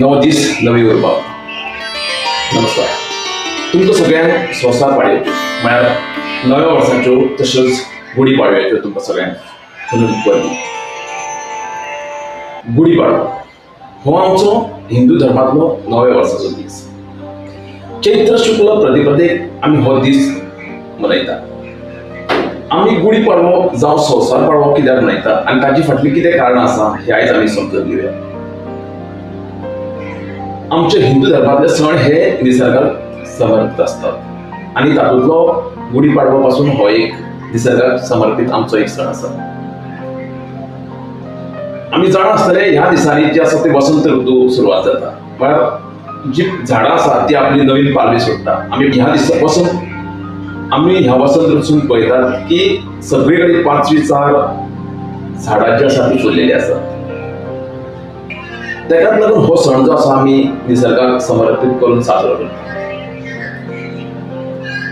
नवो दीस नवी उर्बा. नमस्कार. तुमकां सगळ्यांक संवसार पाडव्याच्यो म्हळ्यार नव्या वर्साच्यो तशेंच गुढी पाडव्याच्यो तुमकां सगळ्यांक परबी. गुढी पाडवो हो आमचो हिंदू धर्मांतलो नव्या वर्साचो दीस. चैत्र शुक्ल प्रतिपदेक आमी हो दीस मनयतात. आमी गुढी पाडवो जावं संवसार पाडवो कित्याक मनयतात आनी ताची फाटली कितें कारणां आसा हें आयज आमी समजून घेवया. आमचे हिंदू धर्मातले सण हे निसर्गाक समर्पित असतात आणि तातूंतलो गुढी पाडवा पासून हो एक निसर्गाक समर्पित आमचो एक सण आसा. आमी जाणा आसतले ह्या दिसांनी जे आसा ते वसंत ऋतू सुरवात जाता. म्हळ्यार जी झाडां आसा ती आपली नवीन पालवी सोडटा. आमी ह्या वसंत ऋतून पळयतात की सगळे कडेन 5-4 झाडां जी आसा ती फुललेली आसात. तेकाच लागून हो सण जो आसा आमी निसर्गाक समर्पित करून साजरो करतात.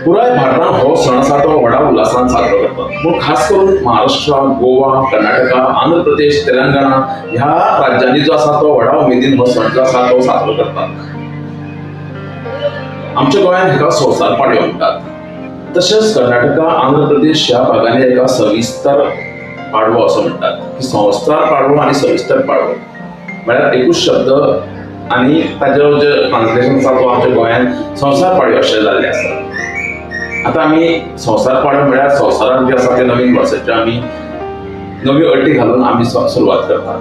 पुराय भारतांत हो सण आसा तो व्हडा उल्हासान साजरो करतात. पूण खास करून महाराष्ट्र, गोवा, कर्नाटका, आंध्र प्रदेश, तेलंगणा ह्या राज्यांनी जो आसा तो व्हडा उमेदीन हो सण जो आसा तो साजरो करतात. आमच्या गोंयांत हेका संवसार पाडवो म्हणटात. तशेंच कर्नाटका, आंध्र प्रदेश ह्या भागांनी हेका सविस्तर पाडवो असो म्हणटात. संवसार पाडवो आनी सविस्तर पाडवो म्हळ्यार एकूच शब्द आनी ताचें जे ट्रान्सलेशन आसा तो आमच्या गोंयांत संवसार पाडवो अशें जाल्लें आसा. आतां आमी संवसार पाडवो म्हळ्यार संवसाराक जे आसा ते नवीन वर्साचे आमी नव्यो अटी घालून आमी सुरवात करतात.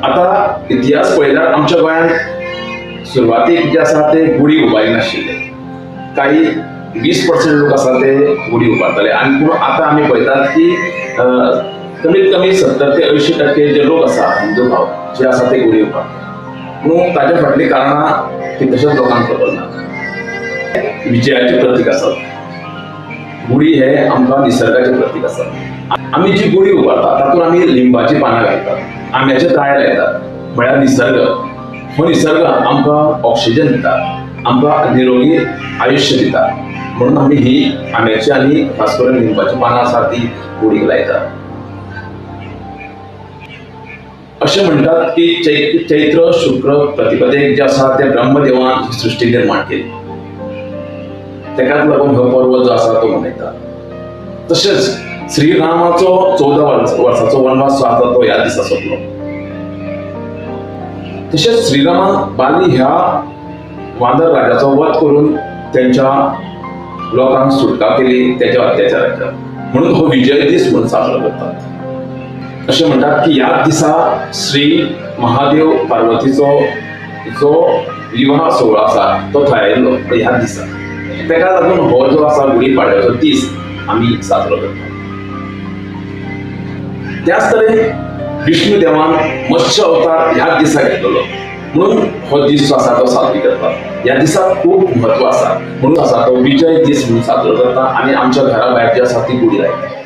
आतां इतिहास पळयल्यार आमच्या गोंयांत सुरवातीक जे आसा ते गुढी उबारिनाशिल्ले. काही 20% लोक आसा ते गुढी उबारताले आनी पूण आतां आमी पळयतात की कमीत कमी 70 ते 80% जे लोक आसा हिंदू भाव जे आसा ते गुढी उबारतात. पूण ताच्या फाटली कारणां कितल्याशाच लोकांक खबर ना. विजयाचे प्रतीक आसात. गुढी हे आमकां निसर्गाचे प्रतीक आसा. आमी जी गुढी उबारतात तातूंत आमी लिंबाची पानां घालतात, आंब्याचे ताळे लायतात. म्हळ्यार निसर्ग हो निसर्ग आमकां ऑक्सिजन दिता, आमकां निरोगी आयुष्य दिता. म्हणून आमी ही आंब्याची आनी खास करून लिंबाची पानां आसा ती गुढीक लायतात. अशें म्हणटात की चैत्र शुक्र प्रतिपदेक जे आसा ते ब्रह्मदेवान सृश्टी निर्माण केली. तेकाच लागून हो पर्व जो आसा तो मनयतात. तशेंच श्रीरामाचो 14 वर्साचो वनवास जो आसा तो ह्या दिसा सोंपलो. तशेंच श्रीरामान बाली ह्या वानर राजाचो वध करून त्यांच्या लोकांक सुटका केली त्याच्या अत्याचाराच्या. म्हणून हो विजय दीस म्हणून साजरो करतात. अशें म्हणटात की ह्या दिसा श्री महादेव पार्वतीचो जो विवाह सोहळो आसा तो थारायल्लो ह्या दिसा. तेका लागून हो जो आसा गुढी पाडव्याचो दीस आमी साजरो करतात. त्याच तरेन विष्णू देवान मत्स्य अवतार ह्या दिसा घेतलेलो म्हणून हो दीस जो आसा तो साजरी करतात. ह्या दिसाक खूब म्हत्व आसा म्हणून आसा तो विजय दीस म्हणून साजरो करता आनी आमच्या घरा भायर जी आसा ती गुढी लायतात.